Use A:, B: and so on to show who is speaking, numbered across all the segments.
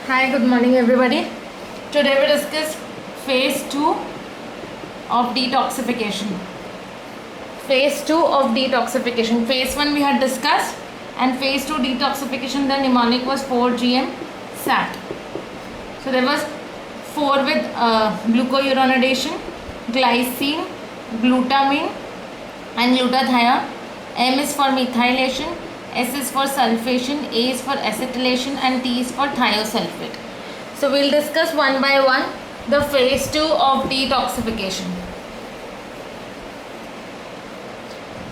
A: Hi, good morning everybody. Today we discuss phase 2 of detoxification. Phase 2 of detoxification. Phase 1 we had discussed, and phase 2 detoxification, the mnemonic was 4GM SAT. So there was 4 with glucuronidation, glycine, glutamine and glutathione. M is for methylation, S is for sulfation, A is for acetylation and T is for thiosulfate. So we'll discuss one by one the phase 2 of detoxification.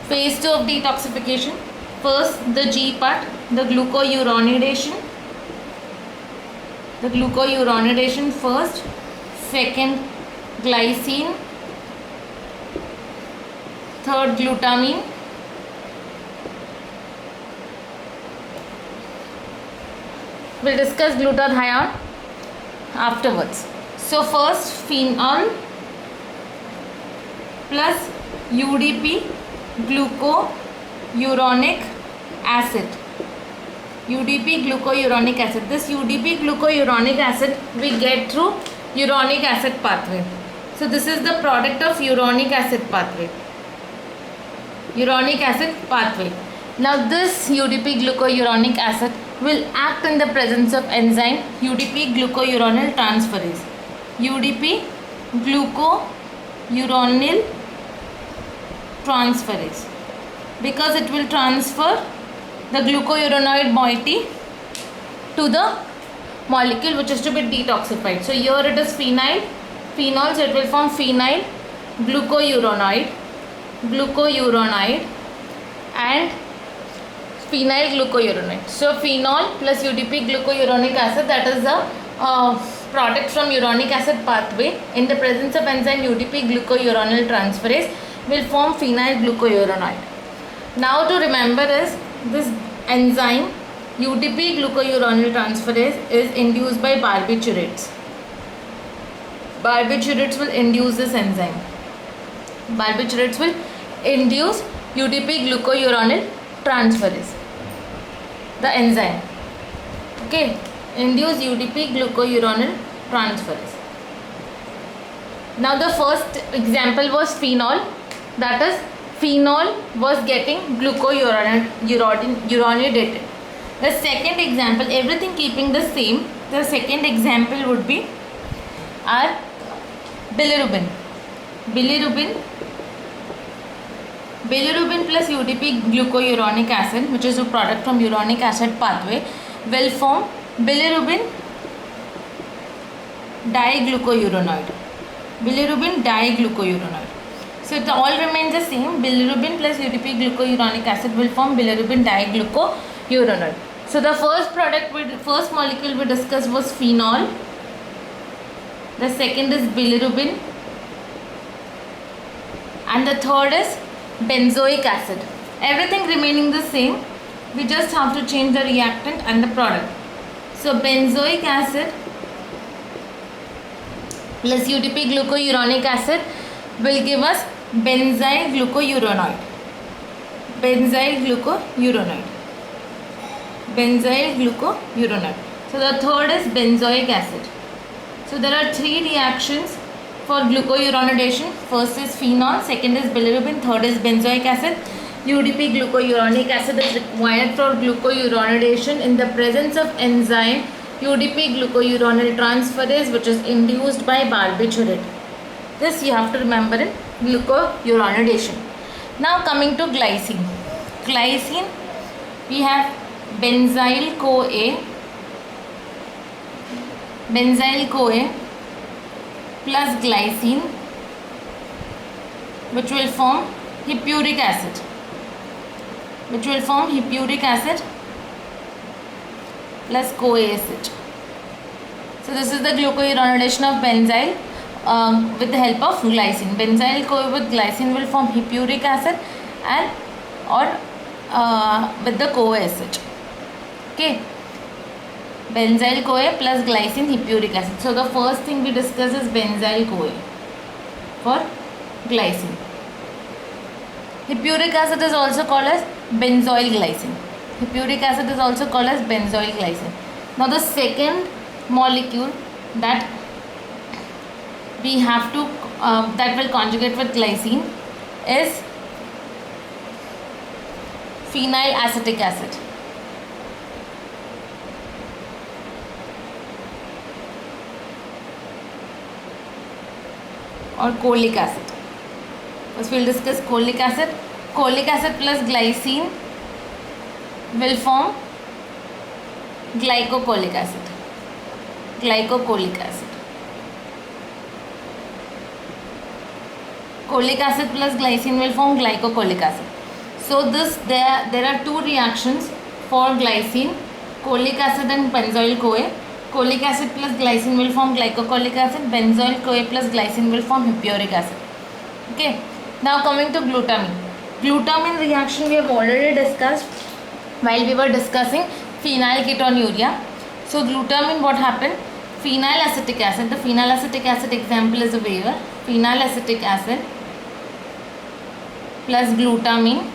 A: Phase 2 of detoxification. First the G part, the glucuronidation. The glucuronidation first, second glycine, third glutamine, we'll discuss glutathione afterwards. So first phenol plus UDP glucouronic acid. UDP glucouronic acid. This UDP glucouronic acid we get through uronic acid pathway. So this is the product of uronic acid pathway. Uronic acid pathway. Now this UDP glucouronic acid will act in the presence of enzyme UDP glucuronyl transferase. UDP glucuronyl transferase, because it will transfer the glucuronide moiety to the molecule which is to be detoxified. So here it is phenol, so it will form phenyl glucuronide and phenyl glucuronide. So phenol plus UDP glucuronic acid, that is the product from uronic acid pathway, in the presence of enzyme UDP glucuronyl transferase will form phenyl glucuronide. Now to remember is this enzyme UDP glucuronyl transferase is induced by barbiturates. Barbiturates will induce this enzyme. Barbiturates will induce UDP glucuronyl transferase, the enzyme. Okay, induce UDP glucuronyl transferase. Now the first example was phenol, that is phenol was getting glucuronidated. The second example, everything keeping the same, the second example would be our bilirubin. Bilirubin plus UDP glucuronic acid, which is a product from uronic acid pathway, will form bilirubin diglucuronide. So it all remains the same. Bilirubin plus UDP glucuronic acid will form bilirubin diglucuronide. So the first molecule we discussed was phenol. The second is bilirubin, and the third is benzoic acid. Everything remaining the same, we just have to change the reactant and the product. So benzoic acid plus UDP glucuronic acid will give us benzyl glucuronide. So the third is benzoic acid. So there are 3 reactions for glucuronidation. First is phenol, second is bilirubin, third is benzoic acid. UDP glucuronic acid is required for glucuronidation in the presence of enzyme UDP glucuronyl transferase, which is induced by barbiturate. This you have to remember in glucuronidation. Now coming to glycine. Glycine, we have benzyl CoA plus glycine, which will form hippuric acid. Plus CoA acid. So this is the glucuronidation of benzyl with the help of glycine. Benzyl CoA with glycine will form hippuric acid and with the CoA acid. Okay. Benzyl CoA plus glycine, hippuric acid. So the first thing we discuss is benzyl CoA for glycine. Hippuric acid is also called as benzoyl glycine. Hippuric acid is also called as benzoyl glycine. Now the second molecule that we have to that will conjugate with glycine is phenyl acetic acid. Or cholic acid. First we will discuss cholic acid. Cholic acid plus glycine will form glycocholic acid. Glycocholic acid. Cholic acid plus glycine will form glycocholic acid. So there are two reactions for glycine, cholic acid and benzoyl CoA. Cholic acid plus glycine will form glycocholic acid. Benzoyl CoA plus glycine will form hippuric acid. Okay. Now coming to glutamine. Glutamine reaction we have already discussed while we were discussing phenylketonuria. So glutamine, what happened? Phenyl acetic acid. The phenyl acetic acid example is a waiver. Phenyl acetic acid plus glutamine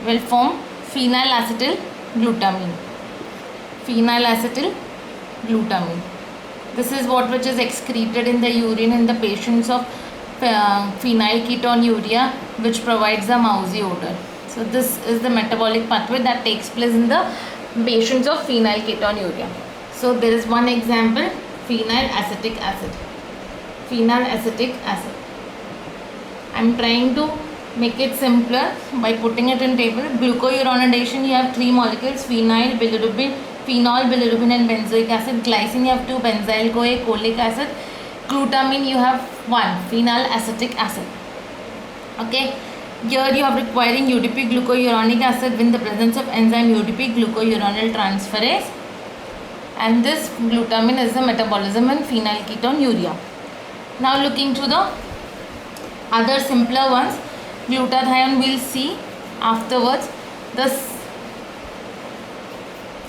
A: will form phenyl acetyl glutamine. Phenyl acetyl glutamine. This is what which is excreted in the urine in the patients of phenylketonuria, which provides a mousy odor. So this is the metabolic pathway that takes place in the patients of phenylketonuria. So there is one example, phenyl acetic acid. Phenyl acetic acid. I am trying to make it simpler by putting it in table. Glucouronidation, you have three molecules, phenyl, bilirubin, phenol, bilirubin and benzoic acid. Glycine, you have two, benzyl CoA, cholic acid. Glutamine, you have one, phenyl acetic acid. Okay, here you are requiring UDP glucouronic acid in the presence of enzyme UDP glucouronyl transferase, and this glutamine is the metabolism in phenylketonuria. Now looking to the other simpler ones, glutathione we'll see afterwards. This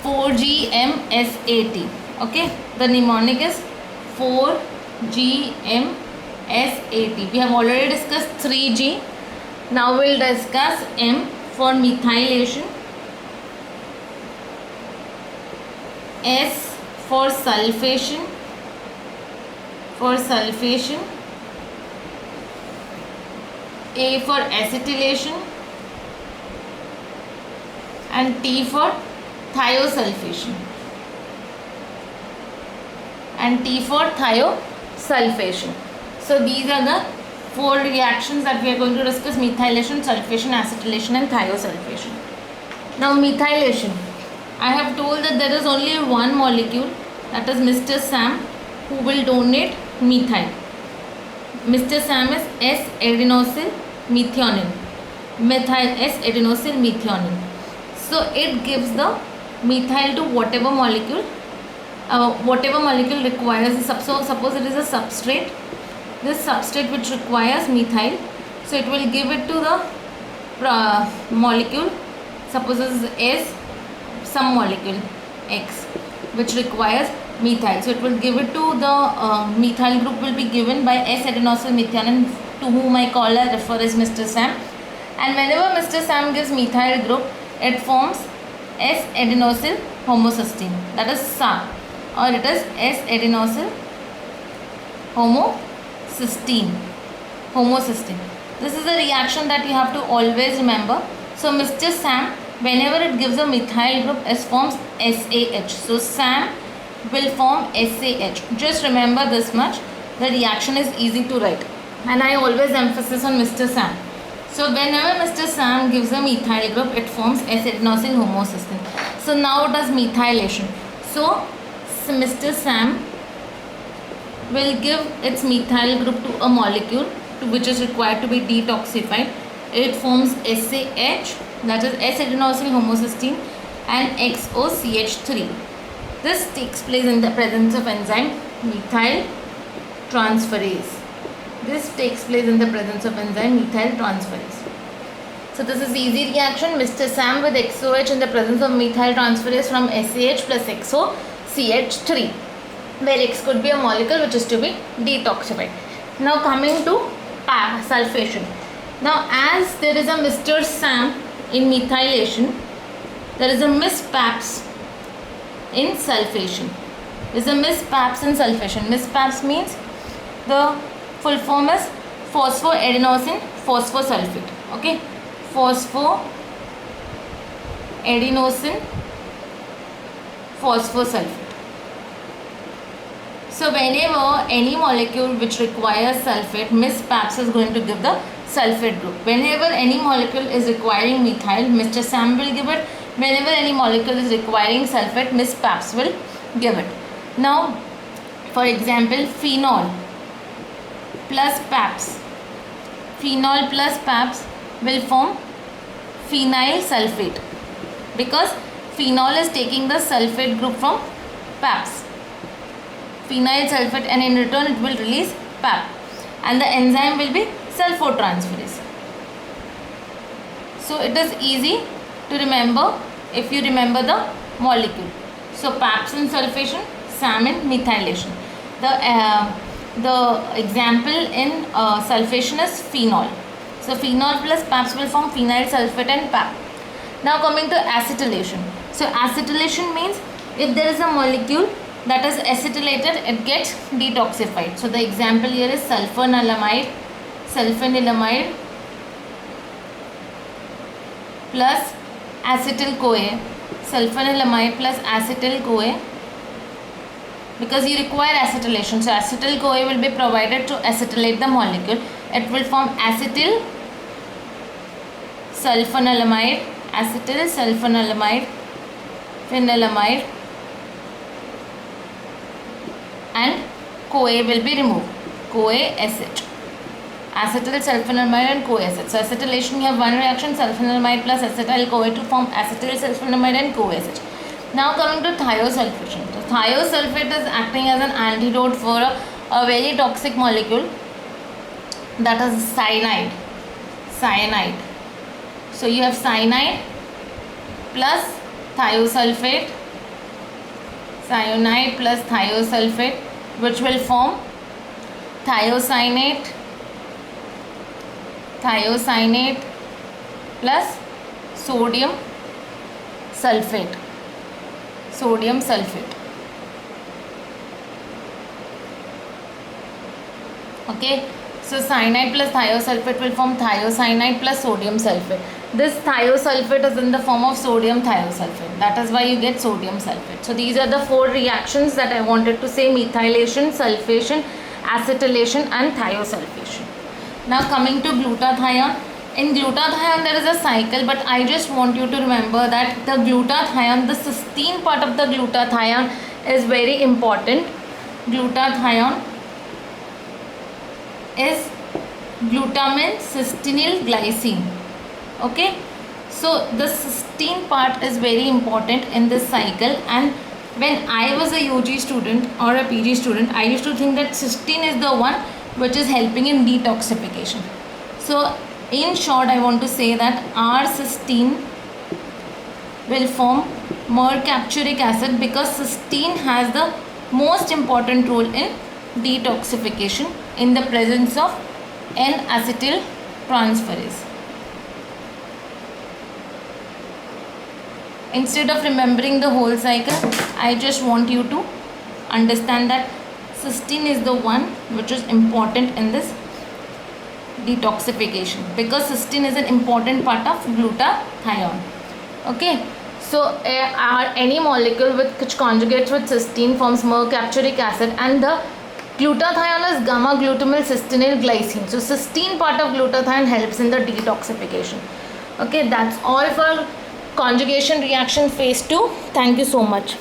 A: 4-GMSAT. Okay, the mnemonic is 4-GMSAT. We have already discussed 3G. Now we'll discuss M for methylation, S for sulfation, A for acetylation, and T for thiosulfation. So these are the four reactions that we are going to discuss: methylation, sulfation, acetylation and thiosulfation. Now methylation, I have told that there is only one molecule, that is Mr. Sam, who will donate methyl. Mr. Sam is S-adenosyl methionine. S-adenosyl methionine. So it gives the methyl to whatever molecule requires. Suppose it is a substrate. This substrate which requires methyl, so it will give it to the molecule. Suppose this is S, some molecule X which requires methyl, so it will give it to the methyl group will be given by S-adenosyl methionine, to whom I call or refer as Mr. Sam. And whenever Mr. Sam gives methyl group, it forms S-adenosyl homocysteine, that is SA, or it is S-adenosyl homocysteine. This is a reaction that you have to always remember. So Mr. Sam, whenever it gives a methyl group, it forms SAH. So Sam will form SAH. Just remember this much. The reaction is easy to write, and I always emphasize on Mr. Sam. So whenever Mr. Sam gives a methyl group, it forms S-adenosyl homocysteine. So now does methylation. So Mr. Sam will give its methyl group to a molecule which is required to be detoxified. It forms SAH, that is S-adenosyl homocysteine, and XOCH3. This takes place in the presence of enzyme methyl transferase. So this is easy reaction. Mr. Sam with XOH in the presence of methyl transferase from SAH plus XOCH3, where X could be a molecule which is to be detoxified. Now coming to sulfation. Now as there is a Mr. Sam in methylation, there is a Miss Paps in sulfation. Is a Miss Paps in sulfation. Miss Paps means the full form is phosphoadenosine phosphosulfate. Okay, phosphoadenosine phosphosulfate. So whenever any molecule which requires sulfate, Miss Paps is going to give the sulfate group. Whenever any molecule is requiring methyl, Mr. Sam will give it. Whenever any molecule is requiring sulfate, Miss Paps will give it. Now, for example, phenol plus Paps. Phenol plus Paps will form phenyl sulfate because phenol is taking the sulfate group from Paps. Phenyl sulfate, and in return it will release PAP, and the enzyme will be sulfotransferase. So it is easy to remember if you remember the molecule. So PAPs in sulfation, SAM in methylation. The example in sulfation is phenol. So phenol plus PAPs will form phenyl sulfate and PAP. Now coming to acetylation. So acetylation means if there is a molecule that is acetylated, it gets detoxified. So the example here is sulfanilamide plus acetyl CoA. Sulfanilamide plus acetyl CoA, because you require acetylation. So acetyl CoA will be provided to acetylate the molecule. It will form acetyl sulfanilamide, phenylamide, and CoA will be removed. CoA-SH. Acetyl sulfanilamide and CoA-SH. So acetylation, you have one reaction, sulfanilamide plus acetyl CoA to form acetyl sulfanilamide and CoA-SH. Now coming to thiosulfation. So thiosulfate is acting as an antidote for a very toxic molecule, that is cyanide. So you have cyanide plus thiosulfate, which will form thiocyanate plus sodium sulfate. Okay, so cyanide plus thiosulfate will form thiocyanide plus sodium sulfate. This thiosulfate is in the form of sodium thiosulfate. That is why you get sodium sulfate. So these are the 4 reactions that I wanted to say: methylation, sulfation, acetylation and thiosulfation. Now coming to glutathione. In glutathione there is a cycle, but I just want you to remember that the glutathione, the cysteine part of the glutathione is very important. Glutathione is glutamine cysteine glycine. Okay, so the cysteine part is very important in this cycle, and when I was a UG student or a PG student, I used to think that cysteine is the one which is helping in detoxification. So in short, I want to say that our cysteine will form mercapturic acid, because cysteine has the most important role in detoxification in the presence of N-acetyl transferase. Instead of remembering the whole cycle, I just want you to understand that cysteine is the one which is important in this detoxification, because cysteine is an important part of glutathione. Okay, so any molecule which conjugates with cysteine forms mercapturic acid, and the glutathione is gamma glutamyl cysteine glycine. So cysteine part of glutathione helps in the detoxification. Okay, that's all for conjugation reaction phase 2. Thank you so much.